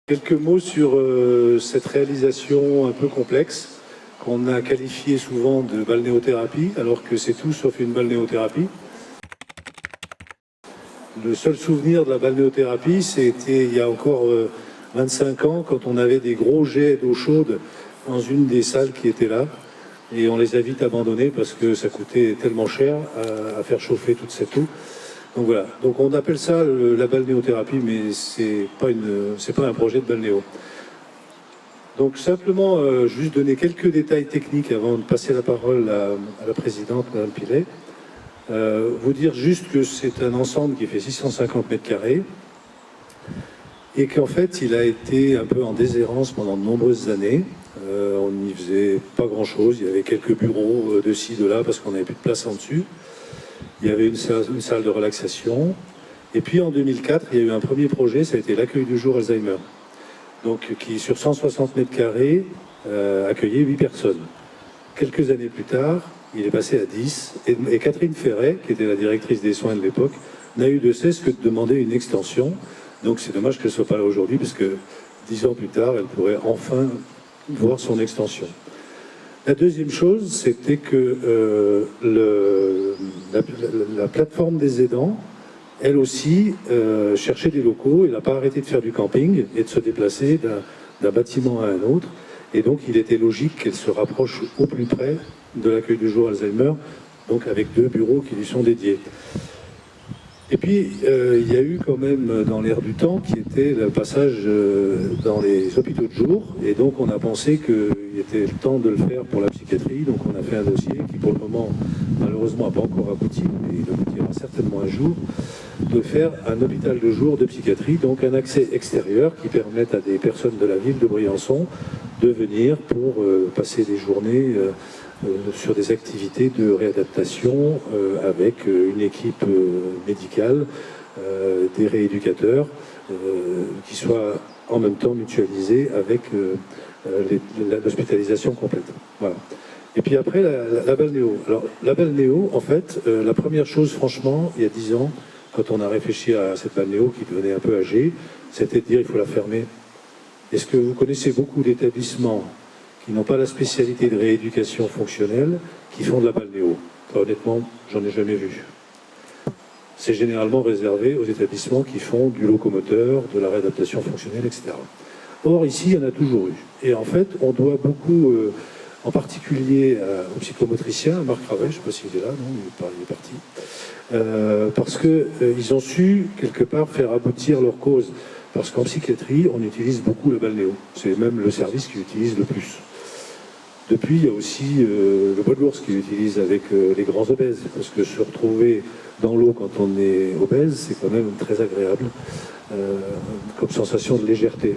Quelques mots sur cette réalisation un peu complexe qu'on a qualifiée souvent de balnéothérapie, alors que c'est tout sauf une balnéothérapie. Le seul souvenir de la balnéothérapie, c'était il y a encore 25 ans, quand on avait des gros jets d'eau chaude dans une des salles qui était là, et on les a vite abandonnés parce que ça coûtait tellement cher à faire chauffer toute cette eau. Donc voilà, donc on appelle ça la balnéothérapie, mais c'est pas un projet de balnéo. Donc simplement, juste donner quelques détails techniques avant de passer la parole à la présidente, Madame Pilet. Vous dire juste que c'est un ensemble qui fait 650 mètres carrés et qu'en fait il a été un peu en déshérence pendant de nombreuses années. On n'y faisait pas grand-chose, il y avait quelques bureaux de ci, de là, parce qu'on n'avait plus de place en dessus. Il y avait une salle de relaxation. Et puis en 2004, il y a eu un premier projet, ça a été l'accueil du jour Alzheimer. Donc qui, sur 160 mètres carrés, accueillait 8 personnes. Quelques années plus tard, il est passé à 10. Et Catherine Ferret, qui était la directrice des soins de l'époque, n'a eu de cesse que de demander une extension. Donc c'est dommage qu'elle ne soit pas là aujourd'hui, parce que 10 ans plus tard, elle pourrait enfin voir son extension. La deuxième chose, c'était que la plateforme des aidants, elle aussi, cherchait des locaux. Elle n'a pas arrêté de faire du camping et de se déplacer d'un bâtiment à un autre. Et donc, il était logique qu'elle se rapproche au plus près de l'accueil du jour Alzheimer, donc avec 2 bureaux qui lui sont dédiés. Et puis, il y a eu quand même dans l'air du temps qui était le passage dans les hôpitaux de jour. Et donc, on a pensé qu'il était le temps de le faire pour la psychiatrie. Donc, on a fait un dossier qui, pour le moment, malheureusement, n'a pas encore abouti, mais il aboutira certainement un jour, de faire un hôpital de jour de psychiatrie, donc un accès extérieur qui permette à des personnes de la ville de Briançon de venir pour passer des journées sur des activités de réadaptation avec une équipe médicale, des rééducateurs qui soient en même temps mutualisés avec l'hospitalisation complète. Voilà. Et puis après, la balnéo. Alors, la balnéo, en fait, la première chose, franchement, il y a 10 ans, quand on a réfléchi à cette balnéo qui devenait un peu âgée, c'était de dire il faut la fermer. Est-ce que vous connaissez beaucoup d'établissements qui n'ont pas la spécialité de rééducation fonctionnelle, qui font de la balnéo? Enfin, honnêtement, j'en ai jamais vu. C'est généralement réservé aux établissements qui font du locomoteur, de la réadaptation fonctionnelle, etc. Or, ici, il y en a toujours eu. Et en fait, on doit beaucoup, en particulier au psychomotricien, Marc Ravel, je ne sais pas s'il est là, non, il est parti, parce qu'ils ont su, quelque part, faire aboutir leur cause. Parce qu'en psychiatrie, on utilise beaucoup la balnéo. C'est même le service qui utilise le plus. Depuis, il y a aussi le bois de l'ours qui l'utilise avec les grands obèses. Parce que se retrouver dans l'eau quand on est obèse, c'est quand même très agréable comme sensation de légèreté.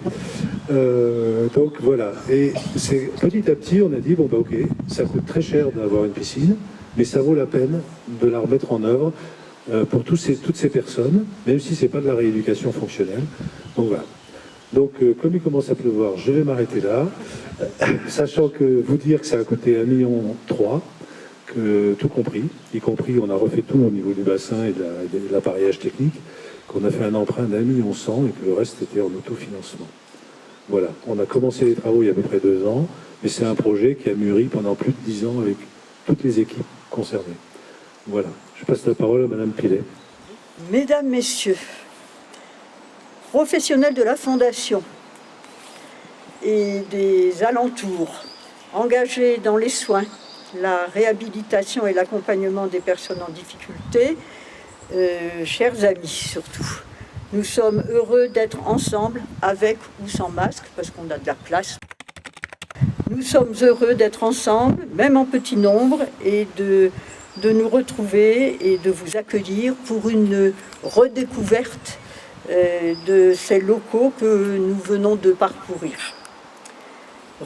Donc voilà. Et petit à petit, on a dit, bon bah ok, ça coûte très cher d'avoir une piscine, mais ça vaut la peine de la remettre en œuvre pour toutes ces personnes, même si ce n'est pas de la rééducation fonctionnelle. Donc voilà. Donc comme il commence à pleuvoir, je vais m'arrêter là, sachant que vous dire que ça a coûté 1,3 million, que tout compris, y compris on a refait tout au niveau du bassin et de l'appareillage technique, qu'on a fait un emprunt d'1,1 million et que le reste était en autofinancement. Voilà, on a commencé les travaux il y a à peu près 2 ans, mais c'est un projet qui a mûri pendant plus de 10 ans avec toutes les équipes concernées. Voilà, je passe la parole à Madame Pilet. Mesdames, Messieurs, professionnels de la Fondation et des alentours, engagés dans les soins, la réhabilitation et l'accompagnement des personnes en difficulté, chers amis surtout, nous sommes heureux d'être ensemble, avec ou sans masque, parce qu'on a de la place. Nous sommes heureux d'être ensemble, même en petit nombre, et de nous retrouver et de vous accueillir pour une redécouverte de ces locaux que nous venons de parcourir.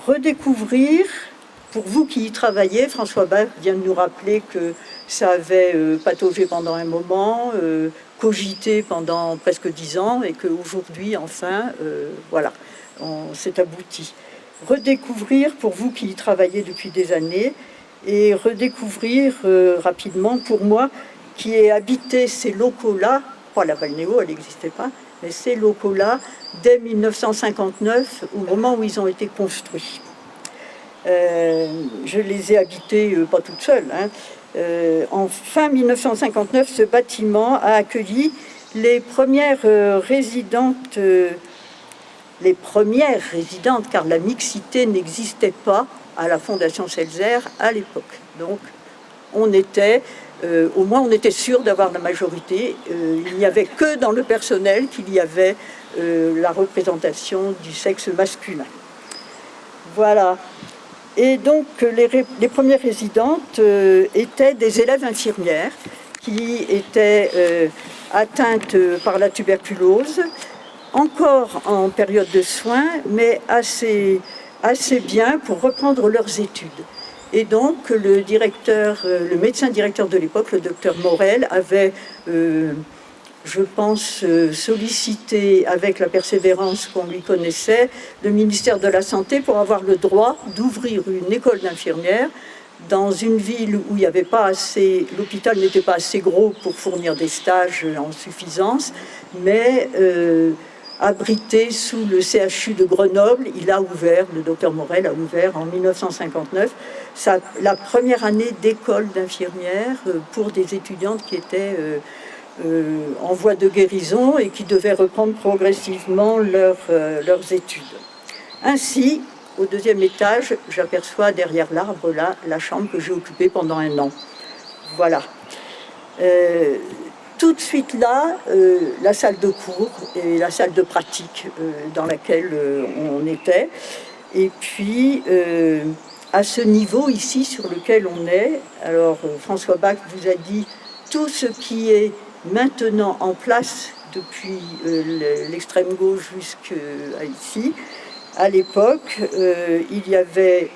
Redécouvrir, pour vous qui y travaillez, François Bach vient de nous rappeler que ça avait pataugé pendant un moment, cogité pendant presque 10 ans, et qu'aujourd'hui, enfin, voilà, c'est abouti. Redécouvrir, pour vous qui y travaillez depuis des années, et redécouvrir rapidement, pour moi, qui ai habité ces locaux-là, pas la balnéo, elle n'existait pas, mais ces locaux-là dès 1959, au moment où ils ont été construits. Je les ai habités pas toute seule. En fin 1959, ce bâtiment a accueilli les premières résidentes, car la mixité n'existait pas à la Fondation Selzer à l'époque. Donc, on était sûr d'avoir la majorité. Il n'y avait que dans le personnel qu'il y avait la représentation du sexe masculin. Voilà. Et donc, les premières résidentes étaient des élèves infirmières qui étaient atteintes par la tuberculose, encore en période de soins, mais assez bien pour reprendre leurs études. Et donc, le médecin directeur de l'époque, le docteur Morel, avait, je pense, sollicité avec la persévérance qu'on lui connaissait, le ministère de la Santé pour avoir le droit d'ouvrir une école d'infirmières dans une ville où il n'y avait pas assez, l'hôpital n'était pas assez gros pour fournir des stages en suffisance, mais abrité sous le CHU de Grenoble, le docteur Morel a ouvert en 1959 la première année d'école d'infirmière pour des étudiantes qui étaient en voie de guérison et qui devaient reprendre progressivement leurs études. Ainsi, au deuxième étage, j'aperçois derrière l'arbre là la chambre que j'ai occupée pendant 1 an. Voilà. Tout de suite là, la salle de cours et la salle de pratique dans laquelle on était. Et puis, à ce niveau ici sur lequel on est, alors François Bach vous a dit tout ce qui est maintenant en place depuis l'extrême gauche jusqu'à ici. À l'époque, il y avait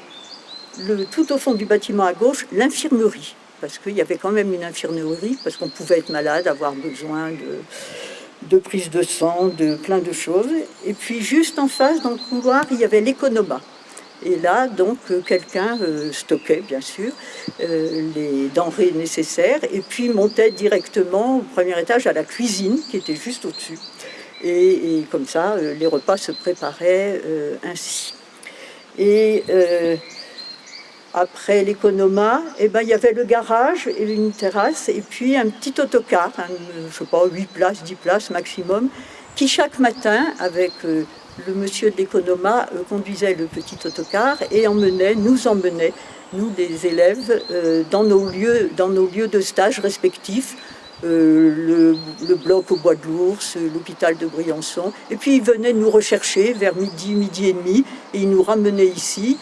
tout au fond du bâtiment à gauche l'infirmerie. Parce qu'il y avait quand même une infirmerie, parce qu'on pouvait être malade, avoir besoin de prise de sang, de plein de choses. Et puis juste en face, dans le couloir, il y avait l'économa. Et là, donc, quelqu'un stockait, bien sûr, les denrées nécessaires, et puis montait directement au premier étage à la cuisine, qui était juste au-dessus. Et comme ça, les repas se préparaient ainsi. Et après l'économa, il y avait le garage et une terrasse, et puis un petit autocar, je ne sais pas, 8 places, 10 places maximum, qui chaque matin, avec le monsieur de l'économa, conduisait le petit autocar et nous emmenait, nous les élèves, dans nos lieux de stage respectifs, le bloc au Bois de l'Ours, l'hôpital de Briançon. Et puis il venait nous rechercher vers midi et demi, et il nous ramenait ici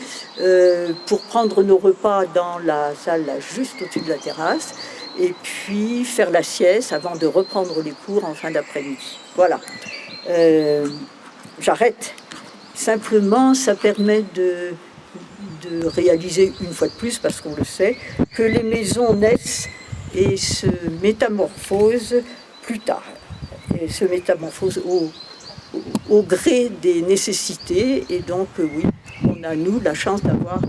pour prendre nos repas dans la salle là, juste au-dessus de la terrasse, et puis faire la sieste avant de reprendre les cours en fin d'après-midi. Voilà. J'arrête. Simplement, ça permet de réaliser une fois de plus, parce qu'on le sait, que les maisons naissent et se métamorphosent plus tard. Et se métamorphosent au gré des nécessités. Et donc, oui, on a, nous, la chance d'avoir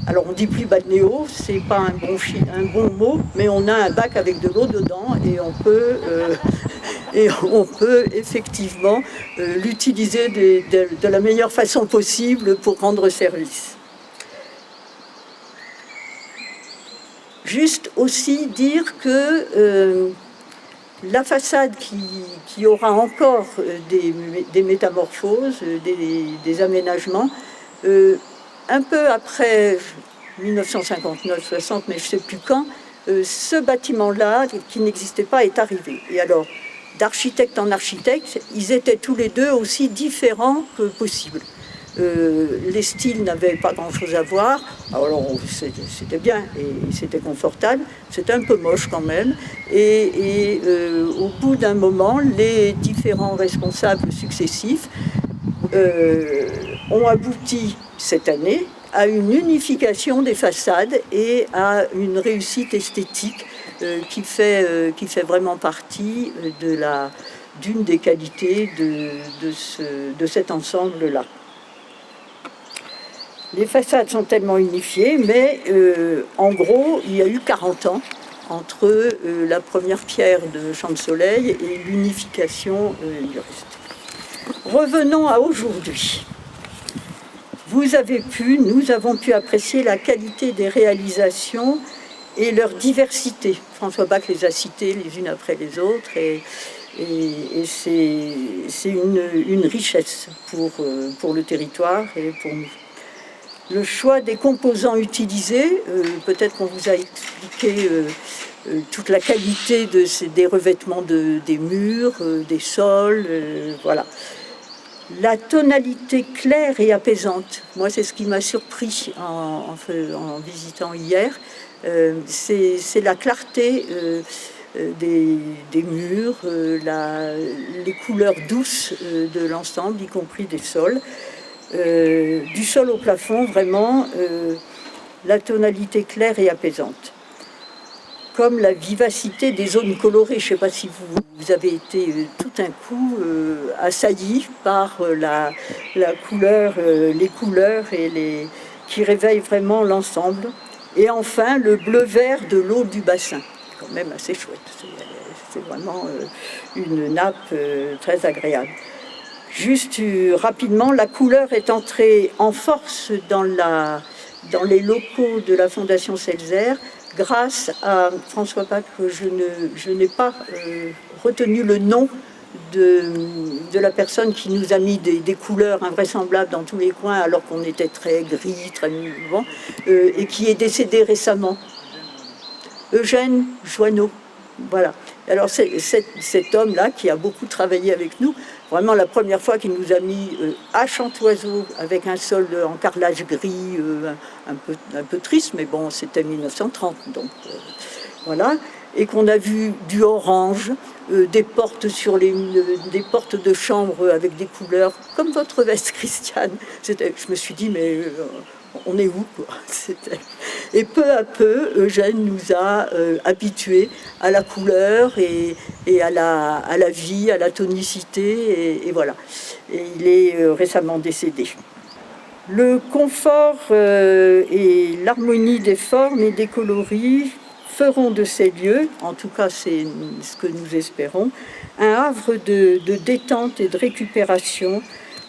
alors, on dit plus balnéo, c'est pas un bon mot, mais on a un bac avec de l'eau dedans et on peut effectivement l'utiliser de la meilleure façon possible pour rendre service. Juste aussi dire que la façade qui aura encore des métamorphoses, des aménagements, un peu après 1959-60, mais je ne sais plus quand, ce bâtiment-là, qui n'existait pas, est arrivé. Et alors, d'architecte en architecte, ils étaient tous les deux aussi différents que possible. Les styles n'avaient pas grand-chose à voir. Alors c'était bien et c'était confortable. C'était un peu moche quand même. Et au bout d'un moment, les différents responsables successifs ont abouti cette année à une unification des façades et à une réussite esthétique qui fait vraiment partie d'une des qualités de cet ensemble-là. Les façades sont tellement unifiées, mais en gros, il y a eu 40 ans entre la première pierre de Champ de Soleil et l'unification du reste. Revenons à aujourd'hui. Nous avons pu apprécier la qualité des réalisations et leur diversité. François Bach les a citées les unes après les autres et c'est une richesse pour le territoire et pour nous. Le choix des composants utilisés, peut-être qu'on vous a expliqué toute la qualité des revêtements des murs, des sols, voilà. La tonalité claire et apaisante, moi c'est ce qui m'a surpris en visitant hier, c'est la clarté des murs, les couleurs douces de l'ensemble, y compris des sols. Du sol au plafond, vraiment, la tonalité claire et apaisante. Comme la vivacité des zones colorées. Je ne sais pas si vous avez été tout un coup assailli par la couleur, les couleurs qui réveillent vraiment l'ensemble. Et enfin, le bleu-vert de l'eau du bassin. C'est quand même assez chouette. C'est vraiment une nappe très agréable. Juste rapidement, la couleur est entrée en force dans les locaux de la Fondation Seltzer grâce à François Bach. Je n'ai pas retenu le nom de la personne qui nous a mis des couleurs invraisemblables dans tous les coins alors qu'on était très gris, très mouvant, et qui est décédé récemment. Eugène Joanneau. Voilà. Alors cet homme-là qui a beaucoup travaillé avec nous, vraiment la première fois qu'il nous a mis à Chantoiseau avec un sol en carrelage gris, un peu triste, mais bon, c'était 1930, donc voilà. Et qu'on a vu du orange, des portes des portes de chambre avec des couleurs comme votre veste, Christiane. Je me suis dit, mais on est où, quoi? Et peu à peu, Eugène nous a habitués à la couleur et à la vie, à la tonicité, et voilà. Et il est récemment décédé. Le confort et l'harmonie des formes et des coloris feront de ces lieux, en tout cas c'est ce que nous espérons, un havre de détente et de récupération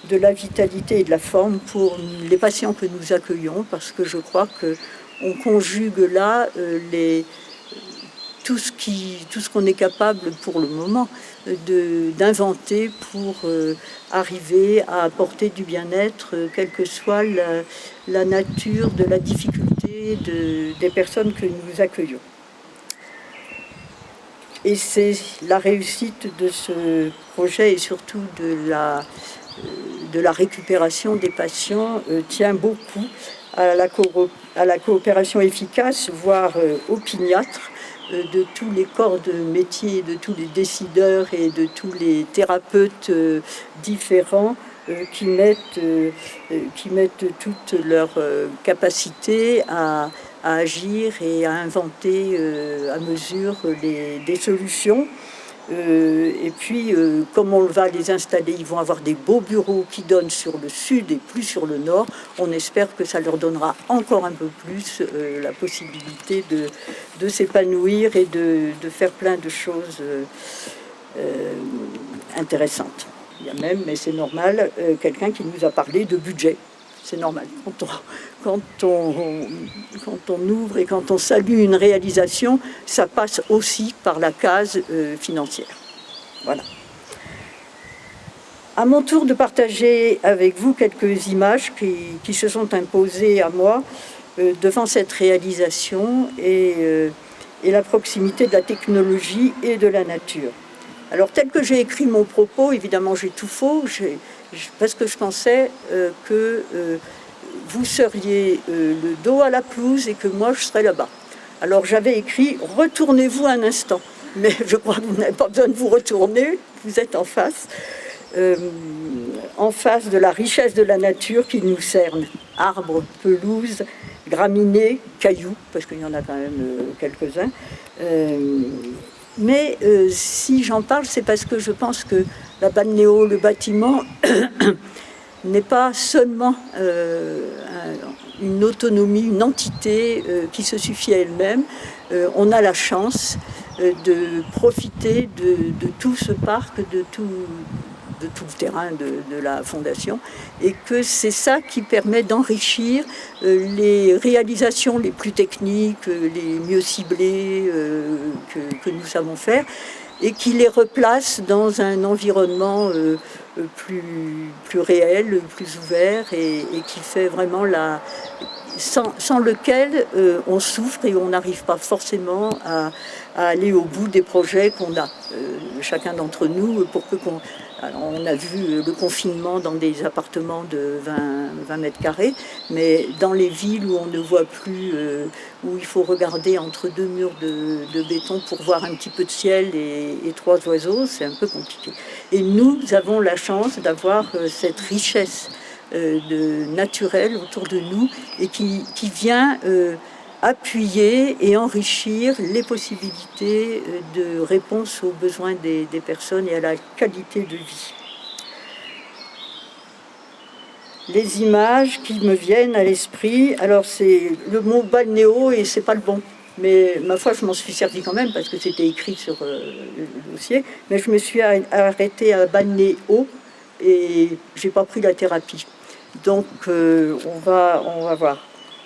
de la vitalité et de la forme pour les patients que nous accueillons, parce que je crois qu'on conjugue là tout ce qu'on est capable pour le moment d'inventer pour arriver à apporter du bien-être, quelle que soit la nature de la difficulté des personnes que nous accueillons. Et c'est la réussite de ce projet et surtout de la récupération des patients tient beaucoup à la coopération efficace, voire opiniâtre, de tous les corps de métier, de tous les décideurs et de tous les thérapeutes différents qui mettent toute leur capacité à agir et à inventer à mesure des solutions. Et puis, comme on va les installer, ils vont avoir des beaux bureaux qui donnent sur le sud et plus sur le nord. On espère que ça leur donnera encore un peu plus la possibilité de s'épanouir et de faire plein de choses intéressantes. Il y a même, mais c'est normal, quelqu'un qui nous a parlé de budget. C'est normal. Quand on ouvre et quand on salue une réalisation, ça passe aussi par la case financière. Voilà. À mon tour de partager avec vous quelques images qui se sont imposées à moi devant cette réalisation et la proximité de la technologie et de la nature. Alors, tel que j'ai écrit mon propos, évidemment j'ai tout faux, parce que je pensais que vous seriez le dos à la pelouse et que moi je serais là-bas. Alors j'avais écrit « Retournez-vous un instant ». Mais je crois que vous n'avez pas besoin de vous retourner, vous êtes en face de la richesse de la nature qui nous cerne. Arbres, pelouses, graminées, cailloux, parce qu'il y en a quand même quelques-uns. Mais si j'en parle, c'est parce que je pense que la balnéo, le bâtiment, n'est pas seulement une autonomie, une entité qui se suffit à elle-même. On a la chance de profiter de tout ce parc, de tout le terrain de la Fondation, et que c'est ça qui permet d'enrichir les réalisations les plus techniques, les mieux ciblées que nous savons faire, et qui les replace dans un environnement plus réel, plus ouvert, et qui fait vraiment sans lequel on souffre et on n'arrive pas forcément à aller au bout des projets qu'on a. Chacun d'entre nous, alors on a vu le confinement dans des appartements de 20 mètres carrés, mais dans les villes où on ne voit plus, où il faut regarder entre deux murs de béton pour voir un petit peu de ciel et trois oiseaux, c'est un peu compliqué. Et nous avons la chance d'avoir cette richesse naturelle autour de nous et qui vient appuyer et enrichir les possibilités de réponse aux besoins des personnes et à la qualité de vie. Les images qui me viennent à l'esprit, alors c'est le mot balnéo et c'est pas le bon, mais ma foi je m'en suis servi quand même parce que c'était écrit sur le dossier, mais je me suis arrêtée à balnéo et j'ai pas pris la thérapie. Donc on va voir.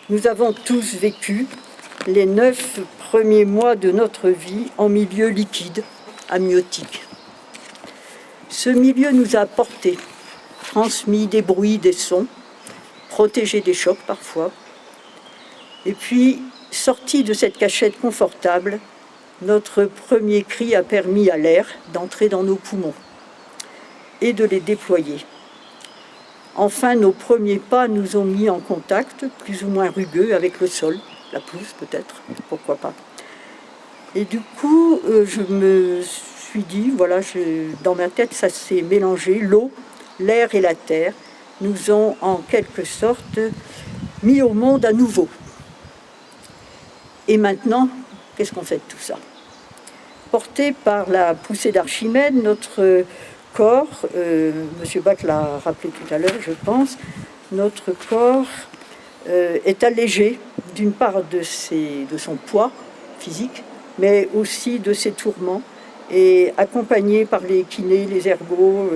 Nous avons tous vécu les 9 premiers mois de notre vie en milieu liquide, amniotique. Ce milieu nous a apporté, transmis des bruits, des sons, protégé des chocs parfois. Et puis, sorti de cette cachette confortable, notre premier cri a permis à l'air d'entrer dans nos poumons et de les déployer. Enfin, nos premiers pas nous ont mis en contact, plus ou moins rugueux, avec le sol, la pelouse peut-être, pourquoi pas. Et du coup, je me suis dit, voilà, dans ma tête, ça s'est mélangé, l'eau, l'air et la terre nous ont en quelque sorte mis au monde à nouveau. Et maintenant, qu'est-ce qu'on fait de tout ça? Porté par la poussée d'Archimède, notre corps, M. Bach l'a rappelé tout à l'heure, je pense, notre corps est allégé d'une part de son poids physique, mais aussi de ses tourments, et accompagné par les kinés, les ergots,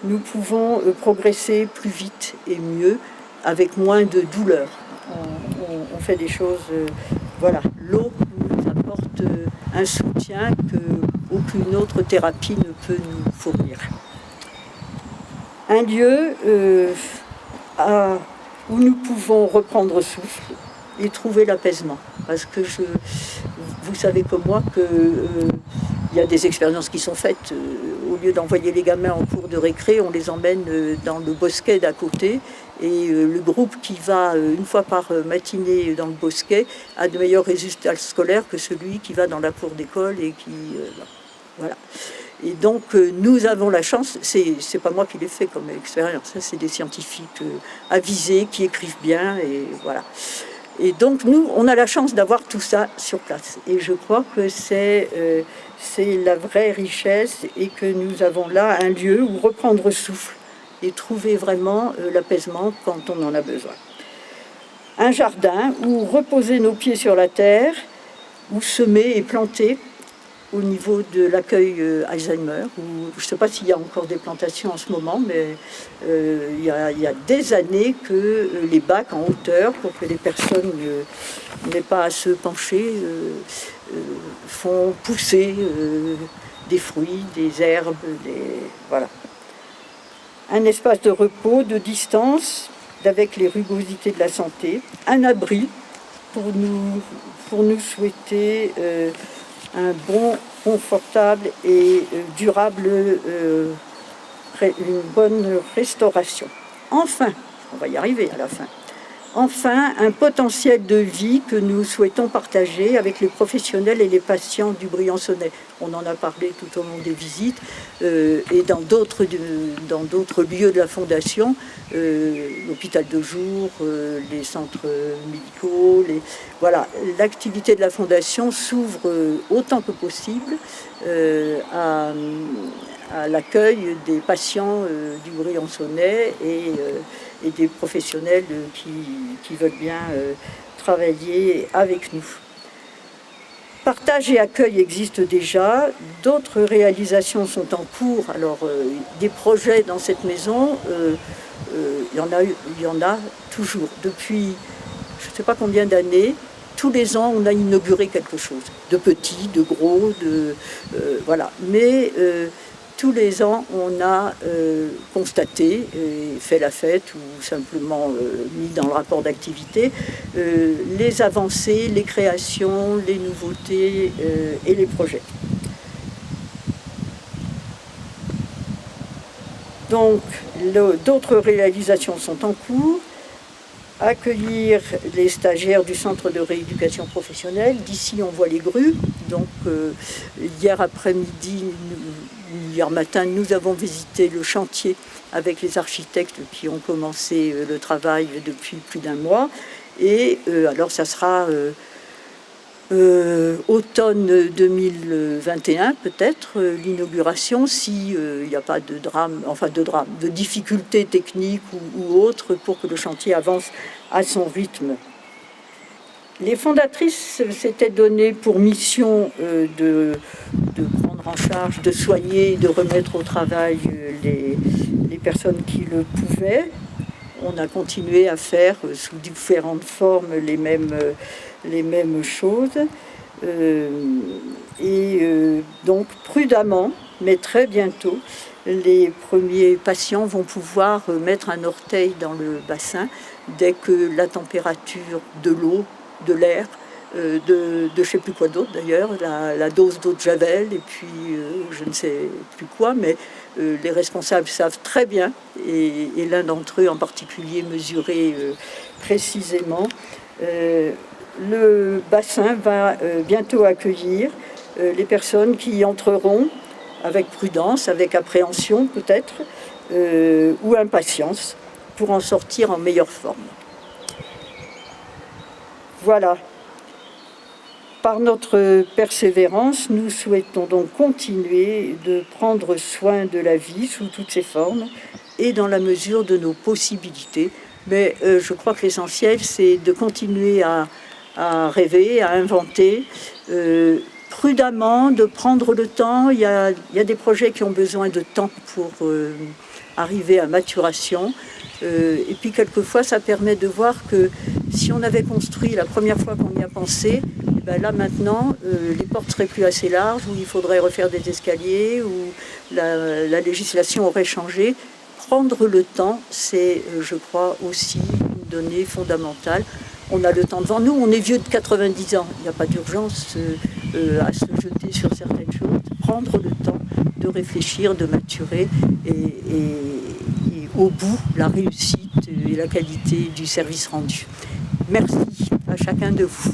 nous pouvons progresser plus vite et mieux, avec moins de douleur. On fait des choses, voilà, l'eau nous apporte un soutien qu'aucune autre thérapie ne peut nous fournir. Un lieu où nous pouvons reprendre souffle et trouver l'apaisement. Parce que vous savez comme moi qu'il y a des expériences qui sont faites. Au lieu d'envoyer les gamins en cours de récré, on les emmène dans le bosquet d'à côté. Et le groupe qui va une fois par matinée dans le bosquet a de meilleurs résultats scolaires que celui qui va dans la cour d'école et qui... voilà. Et donc nous avons la chance, c'est pas moi qui l'ai fait comme expérience, hein, c'est des scientifiques avisés qui écrivent bien, et voilà. Et donc nous, on a la chance d'avoir tout ça sur place. Et je crois que c'est la vraie richesse, et que nous avons là un lieu où reprendre souffle et trouver vraiment l'apaisement quand on en a besoin. Un jardin où reposer nos pieds sur la terre, où semer et planter au niveau de l'accueil Alzheimer, où je ne sais pas s'il y a encore des plantations en ce moment, mais il y a des années que les bacs en hauteur, pour que les personnes n'aient pas à se pencher, font pousser des fruits, des herbes, voilà. Un espace de repos, de distance, avec les rugosités de la santé, un abri pour nous souhaiter un bon, confortable et durable, une bonne restauration. Enfin, on va y arriver à la fin. Enfin, un potentiel de vie que nous souhaitons partager avec les professionnels et les patients du Briançonnais. On en a parlé tout au long des visites et dans d'autres lieux de la Fondation, l'hôpital de jour, les centres médicaux. Voilà, l'activité de la Fondation s'ouvre autant que possible à à l'accueil des patients du Briançonnais et des professionnels qui veulent bien travailler avec nous. Partage et accueil existent déjà, d'autres réalisations sont en cours. Alors, des projets dans cette maison, il y en a toujours. Depuis je ne sais pas combien d'années, tous les ans, on a inauguré quelque chose, de petit, de gros, voilà. Mais tous les ans, on a constaté, fait la fête ou simplement mis dans le rapport d'activité, les avancées, les créations, les nouveautés et les projets. Donc, d'autres réalisations sont en cours. Accueillir les stagiaires du centre de rééducation professionnelle. D'ici, on voit les grues. Donc, hier matin, nous avons visité le chantier avec les architectes qui ont commencé le travail depuis plus d'un mois. Et alors, ça sera automne 2021, peut-être, l'inauguration, s'il n'y a pas de difficultés techniques ou autres pour que le chantier avance à son rythme. Les fondatrices s'étaient donné pour mission de prendre en charge, de soigner, de remettre au travail les personnes qui le pouvaient. On a continué à faire sous différentes formes les mêmes choses. Donc prudemment, mais très bientôt, les premiers patients vont pouvoir mettre un orteil dans le bassin dès que la température de l'eau, de l'air, de je ne sais plus quoi d'autre d'ailleurs, la dose d'eau de javel et puis je ne sais plus quoi, mais les responsables savent très bien, et l'un d'entre eux en particulier mesuré précisément. Le bassin va bientôt accueillir les personnes qui y entreront avec prudence, avec appréhension peut-être, ou impatience, pour en sortir en meilleure forme. Voilà. Par notre persévérance, nous souhaitons donc continuer de prendre soin de la vie sous toutes ses formes et dans la mesure de nos possibilités. Mais je crois que l'essentiel, c'est de continuer à rêver, à inventer, prudemment, de prendre le temps. Il y a des projets qui ont besoin de temps pour arriver à maturation. Et puis quelquefois, ça permet de voir que si on avait construit la première fois qu'on y a pensé, ben là maintenant, les portes seraient plus assez larges, ou il faudrait refaire des escaliers, ou la législation aurait changé. Prendre le temps, c'est, je crois, aussi une donnée fondamentale. On a le temps devant nous, on est vieux de 90 ans, il n'y a pas d'urgence à se jeter sur certaines choses. Prendre le temps de réfléchir, de maturer, et au bout, la réussite et la qualité du service rendu. Merci à chacun de vous.